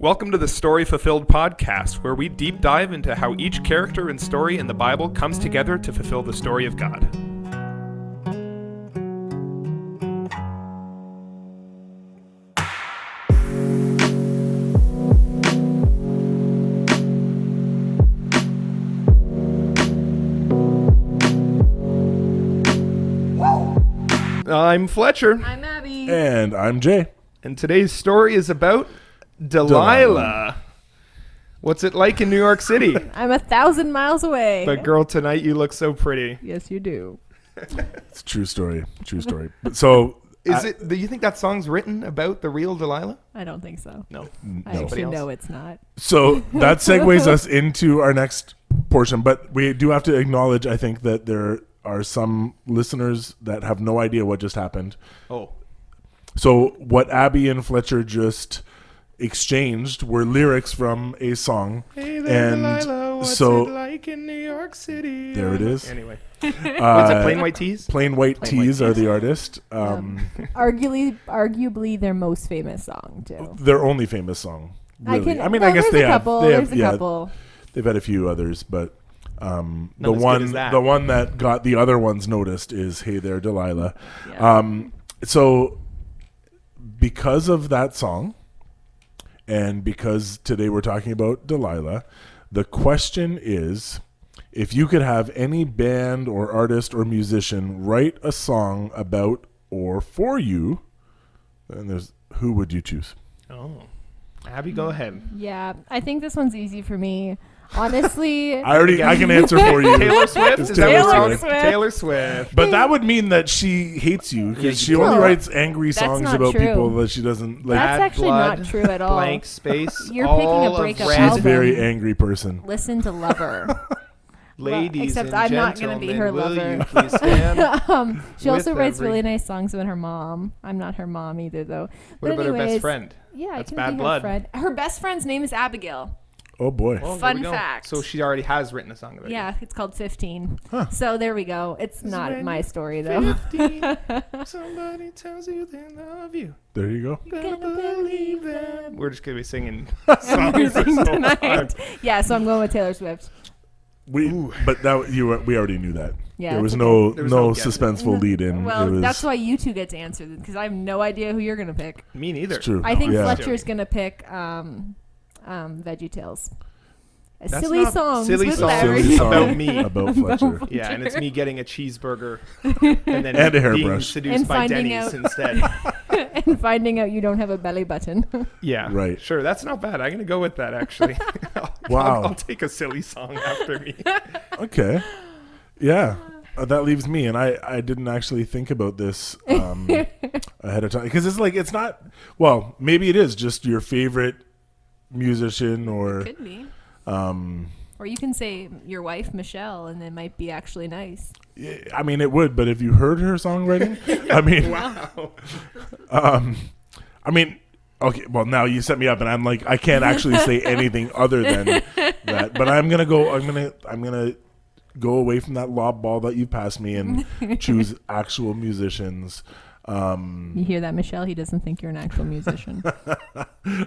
Welcome to the Story Fulfilled podcast, where we deep dive into how each character and story in the Bible comes together to fulfill the story of God. I'm Fletcher. I'm Abby. And I'm Jay. And today's story is about Delilah. What's it like in New York City? I'm 1,000 miles away. But girl, tonight you look so pretty. Yes, you do. It's a true story. True story. So Do you think that song's written about the real Delilah? I don't think so. No. I actually know it's not. So that segues us into our next portion, but we do have to acknowledge, I think, that there are some listeners that have no idea what just happened. Oh. So what Abby and Fletcher just exchanged were lyrics from a song. Hey there, and Delilah, what's so it like in New York City? there it is. Anyway. What's it, Plain White Tees? Plain White Tees are the artist. Arguably their most famous song, too. Their only famous song. Really. I guess they have. There's a couple. They've had a few others, but the as good as that. one that got the other ones noticed is "Hey There, Delilah." Yeah. So because of that song, and because today we're talking about Delilah, the question is, if you could have any band or artist or musician write a song about or for you, then who would you choose? Oh. Abby, go ahead. Yeah, I think this one's easy for me. Honestly, I can answer for you. Taylor Swift? It's Is that what Taylor it's called? Swift. Taylor Swift. But that would mean that she hates you because she No, only writes angry that's songs not about true. people that she doesn't like. That's Bad actually blood, not true at all. Blank space. You're all picking a of breakup red. She's a album. very angry person. Listen to Lover. Ladies except and I'm not going to be her gentlemen, will lover. you please stand? She also With writes every- really nice songs about her mom. I'm not her mom either, though. What But about her best anyways, friend? Yeah, That's I can bad be blood. her friend. Her best friend's name is Abigail. Oh boy. Well, there Fun we go. fact. So she already has written a song about Yeah, it's called 15. Huh. So there we go. It's not when my story, though. 15. Somebody tells you they love you. There you go. Gonna believe them. We're just gonna be singing Music songs so tonight. hard. Yeah, so I'm going with Taylor Swift. But we already knew that. Yeah, there was it's no There was no guessing. suspenseful lead in. Well, it was, that's why you two get to answer this, because I have no idea who you're going to pick. Me neither. it's true. I think yeah. Fletcher's going to pick VeggieTales. That's Silly not songs silly with songs Larry. Silly song about me. about Fletcher. Yeah, and it's me getting a cheeseburger and then And a being hairbrush. seduced And by finding Denny's out- instead. And finding out you don't have a belly button. Yeah, Right. Sure, that's not bad. I'm gonna go with that actually. Wow. I'll take a silly song after me. Okay. Yeah. That leaves me, and I didn't actually think about this ahead of time because it's not. Well, maybe it is just your favorite musician or. Could be. Or you can say your wife, Michelle, and it might be actually nice. I mean, it would, but have you heard her songwriting? I mean, Wow. I mean, okay. Well, now you set me up, and I'm like, I can't actually say anything other than that. But I'm gonna go away from that lob ball that you passed me and choose actual musicians. You hear that, Michelle? He doesn't think you're an actual musician.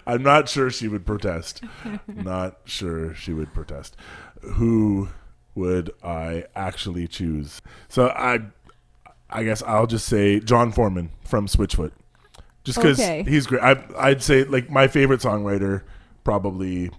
I'm not sure she would protest. Not sure she would protest. Who would I actually choose? So I guess I'll just say John Foreman from Switchfoot. Just because Okay. he's great. I'd say like my favorite songwriter probably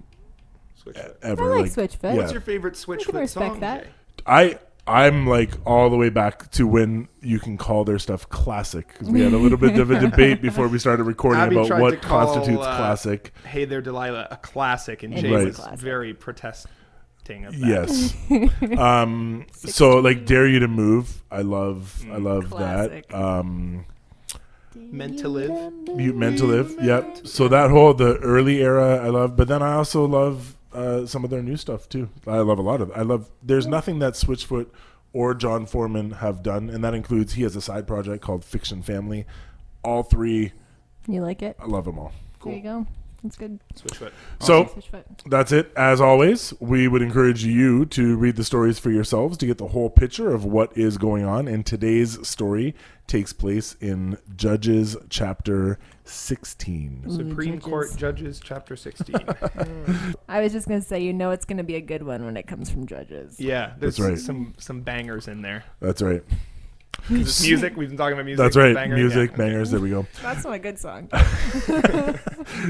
Switchfoot. ever. I like Switchfoot. yeah. What's your favorite Switchfoot respect song? that. Jay? I'm like all the way back to when you can call their stuff classic because we had a little bit of a debate before we started recording Abby about tried what to call, constitutes classic. Hey There, Delilah, a classic, and It Jay is a was classic. very protesting of that. Yes. So like Dare You to Move, I love Classic. that. Meant to Live. Meant to Live. Yep. So that whole the early era I love, but then I also love some of their new stuff too. I love a lot of it. There's nothing that Switchfoot or John Foreman have done, and that includes he has a side project called Fiction Family. All three, You like it? I love them all. There you go. That's good. Switchfoot. So Switchfoot. that's it. As always, we would encourage you to read the stories for yourselves to get the whole picture of what is going on. And today's story takes place in Judges chapter 16. Supreme Court Judges chapter 16. I was just going to say, it's going to be a good one when it comes from Judges. Yeah, there's That's some bangers in there. That's right. It's music. We've been talking about music. That's right. Banger. Music, Yeah. bangers. There we go. That's not a good song.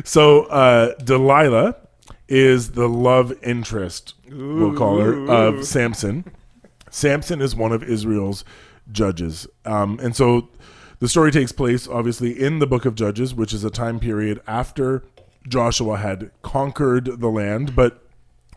So Delilah is the love interest, we'll call her, of Samson. Samson is one of Israel's judges. And so the story takes place, obviously, in the book of Judges, which is a time period after Joshua had conquered the land. But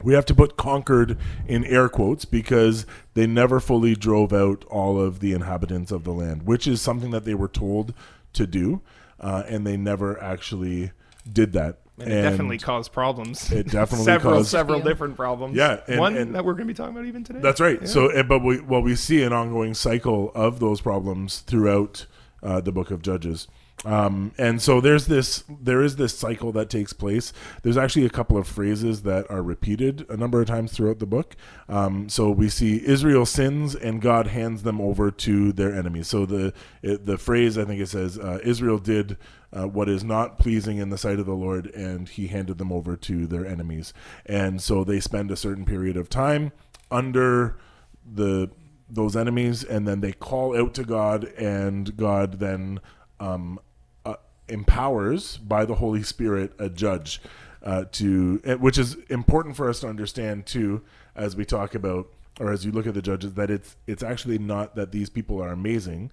we have to put conquered in air quotes because they never fully drove out all of the inhabitants of the land, which is something that they were told to do. And they never actually did that. And it definitely caused problems. It definitely several caused different problems. Yeah, one that we're going to be talking about even today. That's right. Yeah. So, but we see an ongoing cycle of those problems throughout the book of Judges. And so there is this cycle that takes place. There's actually a couple of phrases that are repeated a number of times throughout the book. So we see Israel sins and God hands them over to their enemies. So the phrase, I think it says, Israel did what is not pleasing in the sight of the Lord, and he handed them over to their enemies. And so they spend a certain period of time under those enemies, and then they call out to God, and God then empowers by the Holy Spirit a judge which is important for us to understand too, as we talk about, or as you look at the judges, that it's actually not that these people are amazing.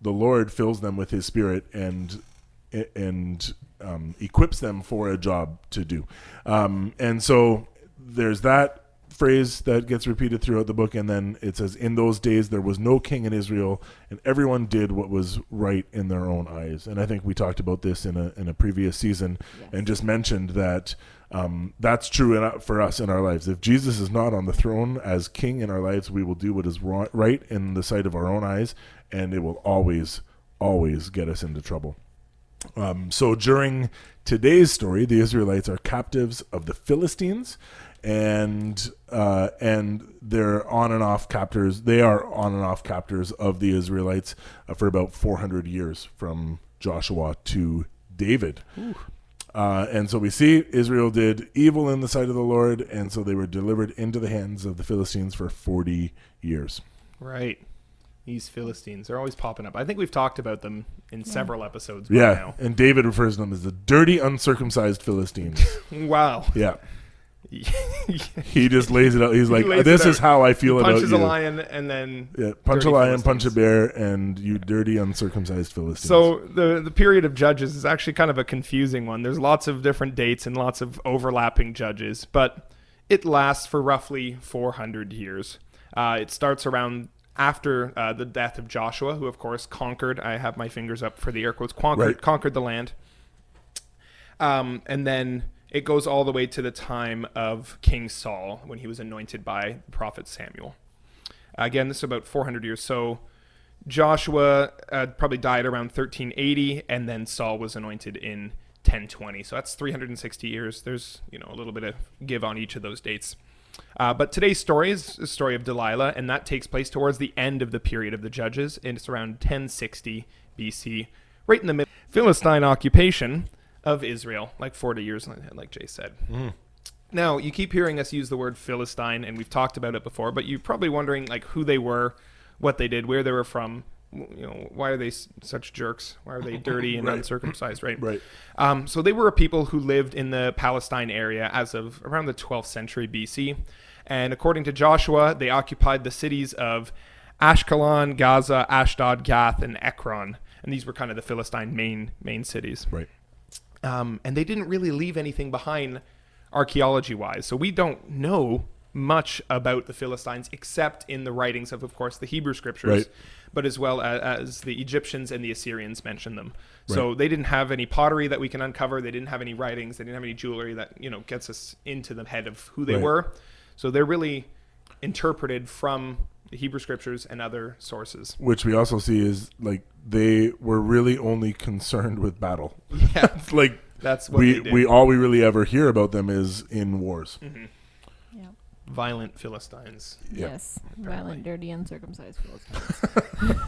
The Lord fills them with his Spirit and equips them for a job to do. And so there's that phrase that gets repeated throughout the book, and then it says, in those days there was no king in Israel, and everyone did what was right in their own eyes. And I think we talked about this in a previous season. Yes. And just mentioned that that's true for us in our lives. If Jesus is not on the throne as king in our lives, we will do what is right in the sight of our own eyes, and it will always get us into trouble. So during today's story, the Israelites are captives of the Philistines, and they're on and off captors. They are on and off captors of the Israelites for about 400 years, from Joshua to David. And so we see Israel did evil in the sight of the Lord, and so they were delivered into the hands of the Philistines for 40 years. Right. These Philistines, they're always popping up. I think we've talked about them in several episodes by now. And David refers to them as the dirty, uncircumcised Philistines. Wow. Yeah. He just lays it out. He's like, this is how I feel about you. Punches a lion and then... Yeah, punch a lion, punch a bear, and you dirty, uncircumcised Philistines. So the period of Judges is actually kind of a confusing one. There's lots of different dates and lots of overlapping judges, but it lasts for roughly 400 years. It starts around after the death of Joshua, who, of course, conquered. I have my fingers up for the air quotes. Conquered the land. And then it goes all the way to the time of King Saul, when he was anointed by the prophet Samuel. Again, this is about 400 years. So Joshua probably died around 1380, and then Saul was anointed in 1020. So that's 360 years. There's a little bit of give on each of those dates. But today's story is the story of Delilah, and that takes place towards the end of the period of the Judges, and it's around 1060 BC, right in the middle. Philistine occupation of Israel, like 40 years, like Jay said. Now, you keep hearing us use the word Philistine, and we've talked about it before, but you're probably wondering who they were, what they did, where they were from. Why are they such jerks? Why are they dirty and uncircumcised, right? Right. So they were a people who lived in the Palestine area as of around the 12th century BC. And according to Joshua, they occupied the cities of Ashkelon, Gaza, Ashdod, Gath, and Ekron. And these were kind of the Philistine main cities. Right. And they didn't really leave anything behind archaeology-wise. So we don't know much about the Philistines except in the writings of course, the Hebrew scriptures, but as well as the Egyptians and the Assyrians mention them. Right. So they didn't have any pottery that we can uncover. They didn't have any writings. They didn't have any jewelry that, gets us into the head of who they were. So they're really interpreted from the Hebrew scriptures and other sources. Which we also see is they were really only concerned with battle. Yeah. That's what they did. we really ever hear about them is in wars. Mm-hmm. Yeah. Violent Philistines. Yeah. Yes. Violent, dirty, uncircumcised Philistines.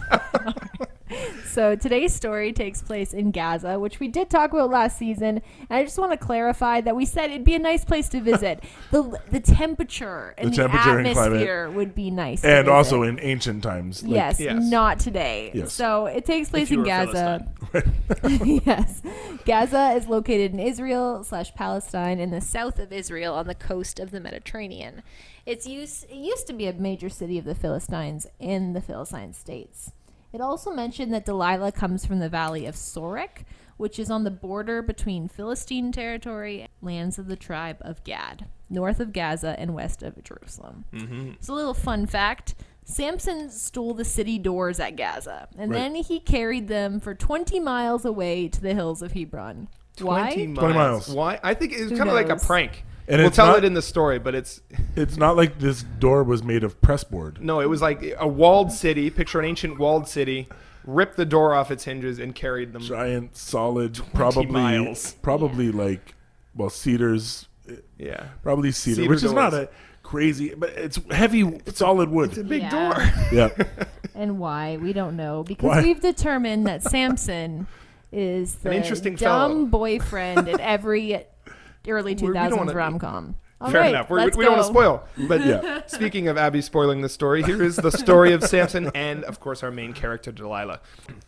So today's story takes place in Gaza, which we did talk about last season. And I just want to clarify that we said it'd be a nice place to visit. The temperature and the atmosphere would be nice. And also in ancient times. Yes, not today. Yes. So it takes place in Gaza. Philistine. Yes. Gaza is located in Israel/Palestine in the south of Israel on the coast of the Mediterranean. It used to be a major city of the Philistines in the Philistine states. It also mentioned that Delilah comes from the valley of Sorek, which is on the border between Philistine territory and lands of the tribe of Gad, north of Gaza and west of Jerusalem. Mm-hmm. So a little fun fact. Samson stole the city doors at Gaza, and then he carried them for 20 miles away to the hills of Hebron. 20 miles. Why? I think it's kind of like a prank. And we'll tell it in the story, but it's not like this door was made of pressboard. No, it was like a walled city. Picture an ancient walled city. Ripped the door off its hinges and carried them. Giant, solid, 20 miles. Probably cedars. Yeah. Probably cedar, Cedar which doors. is not a crazy, but it's heavy, solid wood. It's a big Yeah. door. Yeah. And why? We don't know. Because Why? we've determined that Samson is the An interesting dumb fellow. boyfriend in every early We don't 2000s wanna- rom-com. All Fair right, enough. let's We don't want go. to spoil. But Yeah. speaking of Abby spoiling the story, here is the story of Samson and, of course, our main character, Delilah.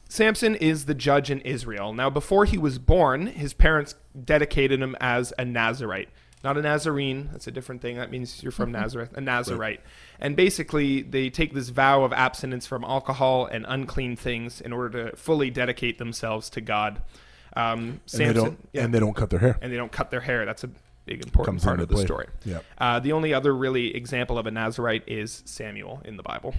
Samson is the judge in Israel. Now, before he was born, his parents dedicated him as a Nazarite. Not a Nazarene. That's a different thing. That means you're from Nazareth. A Nazarite. Right. And basically, they take this vow of abstinence from alcohol and unclean things in order to fully dedicate themselves to God. Samson, and they don't cut their hair. And they don't cut their hair. That's a big important part of the story. Yeah. The only other really example of a Nazarite is Samuel in the Bible.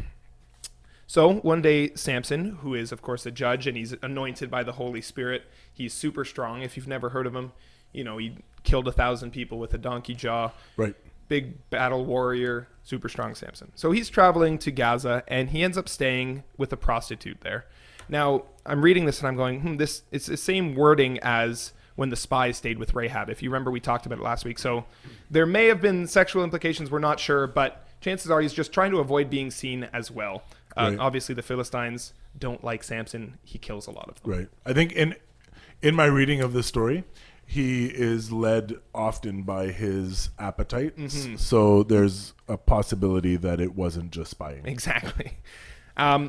So one day, Samson, who is, of course, a judge, and he's anointed by the Holy Spirit. He's super strong. If you've never heard of him, he killed 1,000 people with a donkey jaw. Right. Big Battle warrior, super strong Samson. So he's traveling to Gaza, and he ends up staying with a prostitute there. Now, I'm reading this, and I'm going, it's the same wording as when the spies stayed with Rahab. If you remember, we talked about it last week. So there may have been sexual implications. We're not sure, but chances are he's just trying to avoid being seen as well. Right. Obviously, the Philistines don't like Samson. He kills a lot of them. Right. I think in my reading of the story, he is led often by his appetite. Mm-hmm. So there's a possibility that it wasn't just spying. Exactly.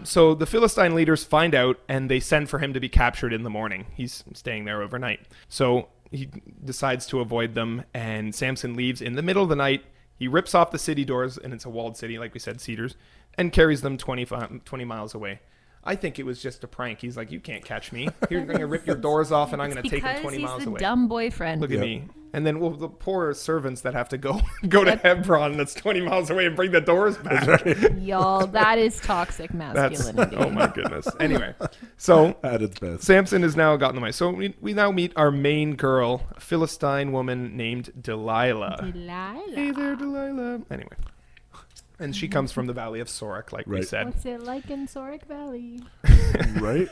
So the Philistine leaders find out, and they send for him to be captured in the morning. He's staying there overnight. So he decides to avoid them, and Samson leaves in the middle of the night. He rips off the city doors, and it's a walled city, like we said, cedars, and carries them 20 miles away. I think it was just a prank. He's like, you can't catch me. You're going to rip your doors off, and I'm going to take them 20 miles away. Because he's the dumb boyfriend. Look at me. And then, the poor servants that have to go to Hebron that's 20 miles away and bring the doors back. Right. Y'all, that is toxic masculinity. Oh, my goodness. Anyway, so at its best. Samson has now gotten away. So we now meet our main girl, a Philistine woman named Delilah. Hey there, Delilah. Anyway. And she comes from the valley of Sorek, like we said. What's it like in Sorek Valley? Right?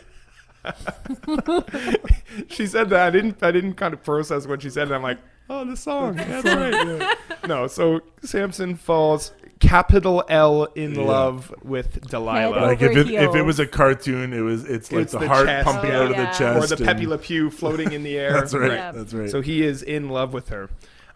She said that. I didn't kind of process what she said, and I'm like, oh, the song. That's right. Yeah. No, so Samson falls capital L in love with Delilah. Like if it was a cartoon, it's like the heart chest, pumping out of the chest. Or the Pepe Le Pew floating in the air. That's right. Yeah. That's right. So he is in love with her.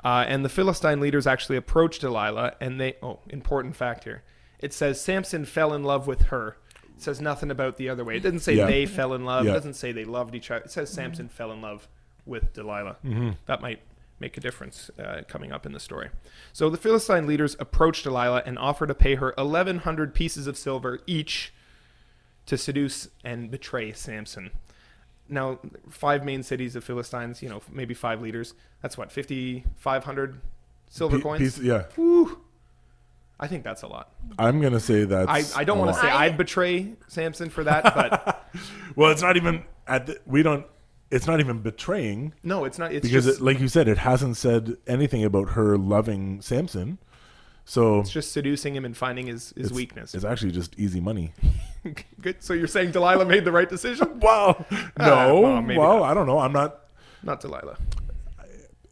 And the Philistine leaders actually approached Delilah, and important fact here. It says Samson fell in love with her. It says nothing about the other way. It doesn't say they fell in love. It doesn't say they loved each other. It says Samson fell in love with Delilah. Mm-hmm. That might make a difference coming up in the story. So the Philistine leaders approached Delilah and offered to pay her 1,100 pieces of silver each to seduce and betray Samson. Now, 5 main cities of Philistines, maybe 5 leaders. That's what, 5,500 silver coins? Yeah. Woo. I think that's a lot. I'm going to say that's I don't want to say I'd betray Samson for that, but... Well, it's not even... It's not even betraying. No, it's not. It's because, just, like you said, it hasn't said anything about her loving Samson. So it's just seducing him and finding his weakness. It's actually just easy money. Good. So you're saying Delilah made the right decision? Well, no. Maybe well, not. I don't know. I'm not Not Delilah.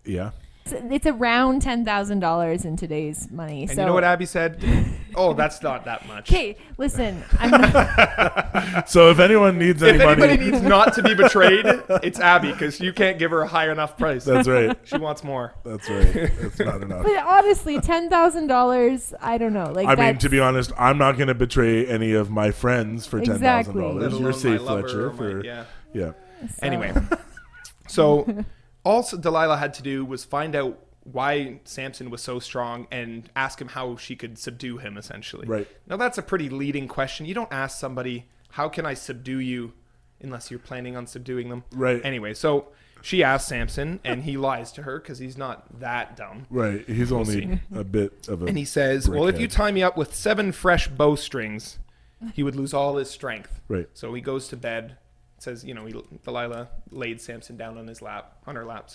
Yeah. It's around $10,000 in today's money. And so you know what Abby said? Oh, that's not that much. Okay, listen. I'm not, So if anyone needs any If anybody money, needs not to be betrayed, it's Abby, because you can't give her a high enough price. that's right. She wants more. That's right. That's not enough. but honestly, $10,000. I don't know. Like I mean, that's- to be honest, I'm not going to betray any of my friends for $10,000. Exactly. Let You're alone safe, my lover Fletcher. or For yeah. so- Anyway, so all Delilah had to do was find out why Samson was so strong and ask him how she could subdue him, essentially. Right. Now, that's a pretty leading question. You don't ask somebody, how can I subdue you, unless you're planning on subduing them. Right. Anyway, so she asks Samson, and he lies to her because he's not that dumb. Right. He's only a bit of a. And he says, well, if you brickhead. tie me up with 7 fresh bowstrings, he would lose all his strength. Right. So he goes to bed. It says, Delilah laid Samson down on her lap.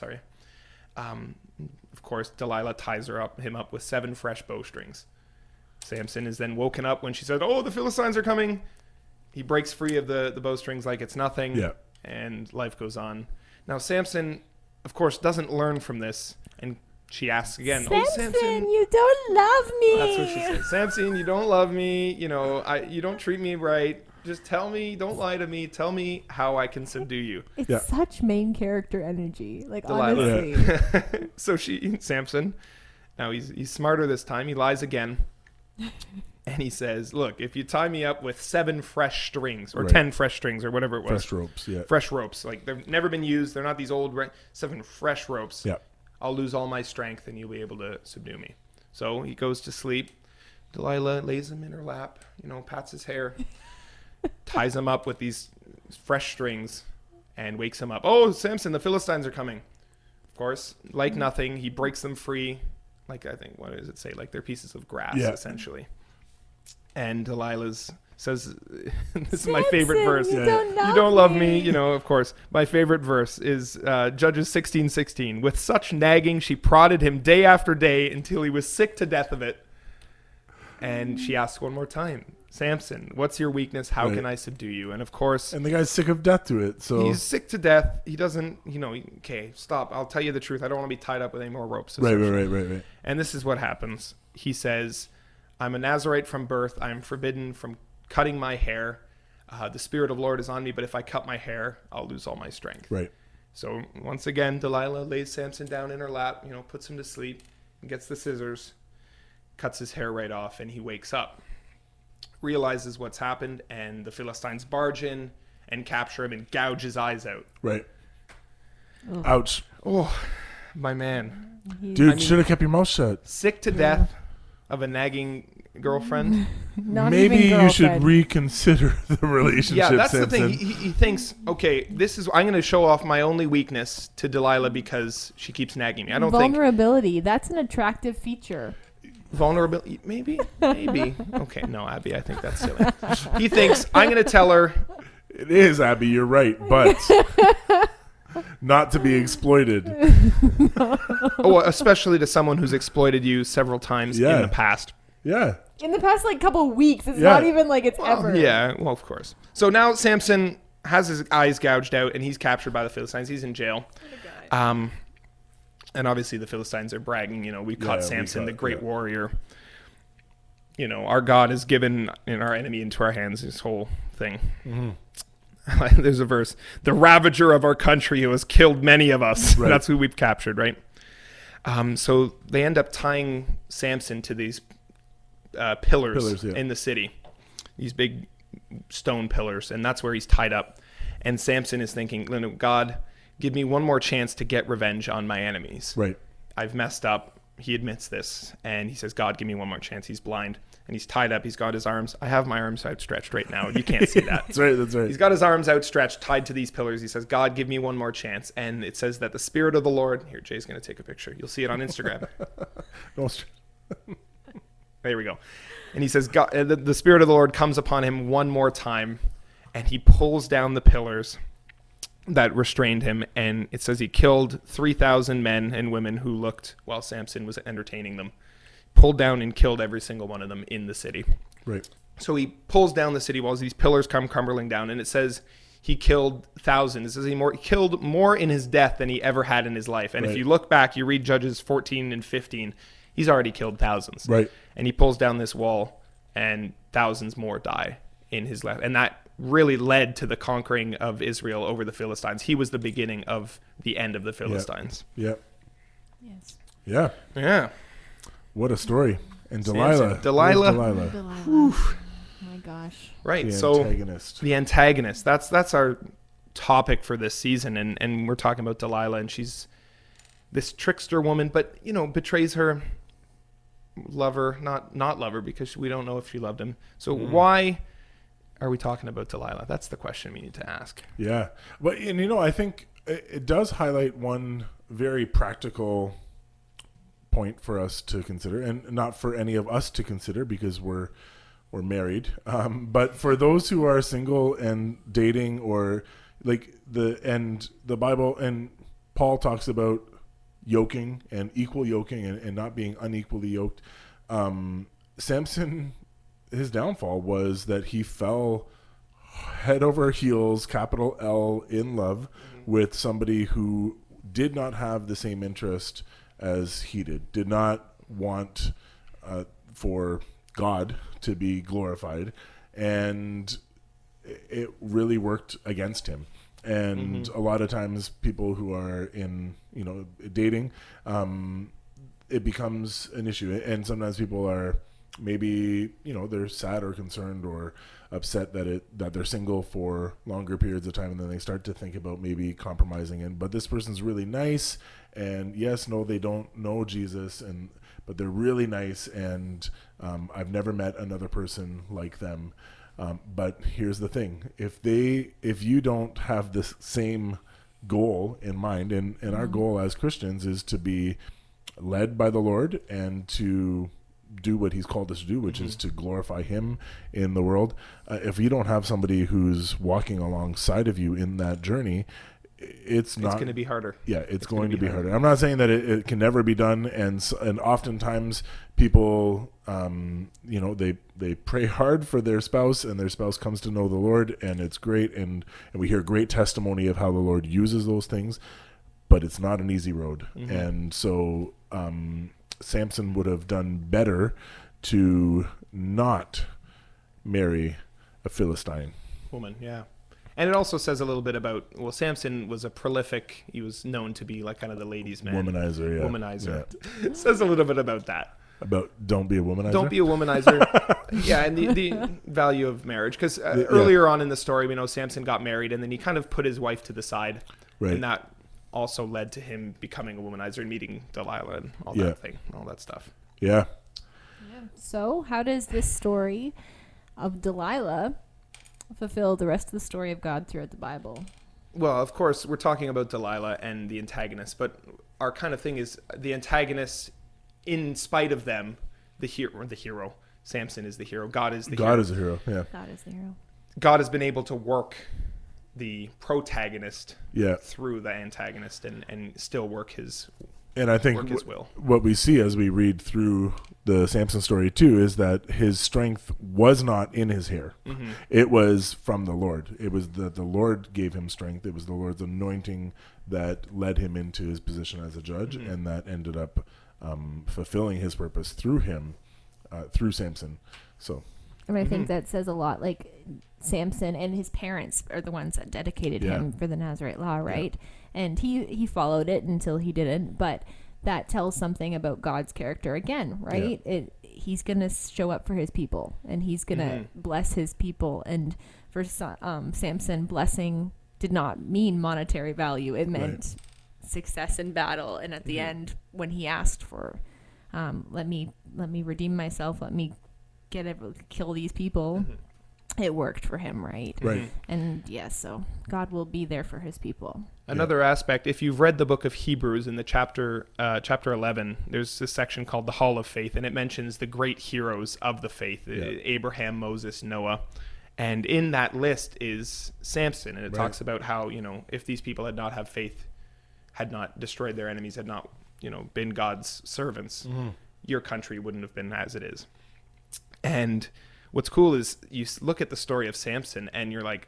Of course, Delilah ties him up with 7 fresh bowstrings. Samson is then woken up when she said, "Oh, the Philistines are coming." He breaks free of the bowstrings like it's nothing. Yeah. And life goes on. Now, Samson, of course, doesn't learn from this, and she asks again, Samson, you don't love me. That's what she says. Samson, you don't love me. You don't treat me right. Just tell me. Don't lie to me. Tell me how I can subdue you. It's Yeah. such main character energy. Like, Delilah. honestly. So Samson, now he's smarter this time. He lies again. And he says, look, if you tie me up with 7 fresh strings or Right. 10 fresh strings or whatever it was. Fresh ropes. Yeah. Fresh ropes. Like, they've never been used. They're not these old 7 fresh ropes. Yeah. I'll lose all my strength and you'll be able to subdue me. So he goes to sleep. Delilah lays him in her lap, pats his hair, ties him up with these fresh strings, and wakes him up. Oh, Samson, the Philistines are coming. Of course, like nothing, he breaks them free. Like, I think, what does it say? Like they're pieces of grass, Yeah. essentially. And Delilah says, this is my favorite Samson, verse. you Yeah. You don't love me, of course. My favorite verse is Judges 16:16. With such nagging, she prodded him day after day until he was sick to death of it. And she asks one more time, Samson, what's your weakness? How Right. can I subdue you? And of course, And the guy's sick of death to it. So he's sick to death. He doesn't, okay, stop. I'll tell you the truth. I don't want to be tied up with any more ropes. right. And this is what happens. He says, I'm a Nazarite from birth. I'm forbidden from cutting my hair. The Spirit of the Lord is on me, but if I cut my hair, I'll lose all my strength. Right. So once again, Delilah lays Samson down in her lap, puts him to sleep, and gets the scissors, cuts his hair right off, and he wakes up, realizes what's happened, and the Philistines barge in and capture him and gouge his eyes out. Right. Ouch. Oh, my man. Dude, should have kept your mouth shut. Sick to death of a nagging girlfriend. Not Maybe even you should girlfriend. reconsider the relationship, Yeah, that's Samson. the thing. He thinks, okay, I'm going to show off my only weakness to Delilah because she keeps nagging me. I don't think Vulnerability. That's an attractive feature. vulnerability. Maybe. Okay, no, Abby, I think that's silly. He thinks, I'm going to tell her. It is, Abby, you're right, but not to be exploited. Oh, especially to someone who's exploited you several times Yeah. in the past. Yeah. In the past, couple weeks. It's Yeah. not even like it's ever. Yeah, well, of course. So now Samson has his eyes gouged out and he's captured by the Philistines. He's in jail. And obviously the Philistines are bragging, we caught Samson, the great warrior. Our God has given our enemy into our hands, this whole thing. Mm-hmm. There's a verse, the ravager of our country who has killed many of us. Right. That's who we've captured, right? So they end up tying Samson to these pillars yeah. in the city, these big stone pillars, and that's where he's tied up. And Samson is thinking, God, give me one more chance to get revenge on my enemies. Right. I've messed up. He admits this, and he says, God, give me one more chance. He's blind, and he's tied up. He's got his arms. I have my arms outstretched right now. You can't see that. That's right. He's got his arms outstretched, tied to these pillars. He says, God, give me one more chance. And it says that the Spirit of the Lord, here, Jay's going to take a picture. You'll see it on Instagram. There we go. And he says, God, the Spirit of the Lord comes upon him one more time, and he pulls down the pillars that restrained him. And it says he killed 3,000 men and women who looked while Samson was entertaining them. Pulled down and killed every single one of them in the city. Right. So he pulls down the city walls. These pillars come crumbling down. And it says he killed thousands. It says he killed more in his death than he ever had in his life. And if you look back, you read Judges 14 and 15, he's already killed thousands. Right. And he pulls down this wall, and thousands more die in his life. And that really led to the conquering of Israel over the Philistines. He was the beginning of the end of the Philistines. Yep. Yes. Yeah. Yeah. What a story. And Samson. Delilah. Delilah. Oh my gosh. Right. The So antagonist. the antagonist. That's our topic for this season, and we're talking about Delilah, and she's this trickster woman, but betrays her lover, not lover, because we don't know if she loved him. So why are we talking about Delilah? That's the question we need to ask. Yeah. Well, and I think it does highlight one very practical point for us to consider, and not for any of us to consider because we're married. But for those who are single and dating, or like the Bible and Paul talks about yoking and equal yoking and not being unequally yoked. Samson, his downfall was that he fell head over heels, capital L, in love with somebody who did not have the same interest as he did not want for God to be glorified, and it really worked against him. And a lot of times people who are in dating, it becomes an issue, and sometimes people are maybe they're sad or concerned or upset that they're single for longer periods of time, and then they start to think about maybe compromising. But this person's really nice, and they don't know Jesus, but they're really nice, and I've never met another person like them. But here's the thing: if you don't have the same goal in mind, and our goal as Christians is to be led by the Lord and to do what he's called us to do, which is to glorify him in the world. If you don't have somebody who's walking alongside of you in that journey, it's going to be harder. Yeah, it's going to be harder. I'm not saying that it can never be done, and oftentimes people, they pray hard for their spouse, and their spouse comes to know the Lord, and it's great, and we hear great testimony of how the Lord uses those things, but it's not an easy road. And so Samson would have done better to not marry a Philistine woman. Yeah. And it also says a little bit about, Samson was a prolific, he was known to be like kind of the ladies' man. Womanizer, yeah. Womanizer. Yeah. It says a little bit about that. About don't be a womanizer? Don't be a womanizer. Yeah, and the value of marriage. Because earlier on in the story, we know Samson got married, and then he kind of put his wife to the side. Right. And that also led to him becoming a womanizer and meeting Delilah and all that thing, all that stuff. Yeah. So how does this story of Delilah fulfill the rest of the story of God throughout the Bible? Well, of course, we're talking about Delilah and the antagonist, but our kind of thing is the antagonist, in spite of them, the hero. Samson is the hero. God is the hero. God is the hero, yeah. God is the hero. God has been able to work the protagonist through the antagonist and still work his And I think his will. What we see as we read through the Samson story too is that his strength was not in his hair. It was from the Lord. It was that the Lord gave him strength. It was the Lord's anointing that led him into his position as a judge, and that ended up fulfilling his purpose through him, through Samson. So, and I think that says a lot. Like Samson and his parents are the ones that dedicated him for the Nazirite law, right? Yeah. And he followed it until he didn't. But that tells something about God's character again, right? Yeah. He's going to show up for his people, and he's going to bless his people. And for Samson, blessing did not mean monetary value. It meant success in battle. And at the end, when he asked for, let me redeem myself, let me kill these people, it worked for him, right? Right. And so God will be there for his people. Another aspect, if you've read the book of Hebrews in the chapter 11, there's this section called the Hall of Faith, and it mentions the great heroes of the faith, Abraham, Moses, Noah. And in that list is Samson, and it talks about how, if these people had not have faith, had not destroyed their enemies, had not, been God's servants, your country wouldn't have been as it is. And what's cool is you look at the story of Samson and you're like,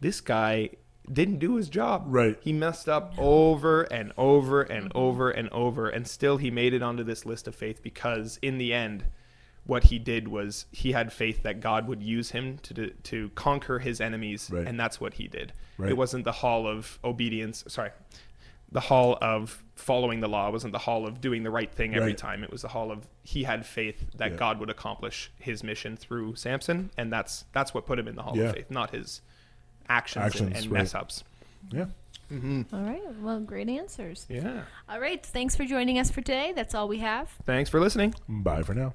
this guy didn't do his job. Right. He messed up over and over and over and over, and still he made it onto this list of faith because in the end, what he did was he had faith that God would use him to conquer his enemies, Right. and that's what he did. Right. It wasn't the hall of obedience. Sorry. The hall of following the law. It wasn't the hall of doing the right thing every Right. time. It was the hall of he had faith that God would accomplish his mission through Samson, and that's what put him in the hall of faith, not his actions and right. mess ups. Yeah. All right. Well, great answers. Yeah. All right. Thanks for joining us for today. That's all we have. Thanks for listening. Bye for now.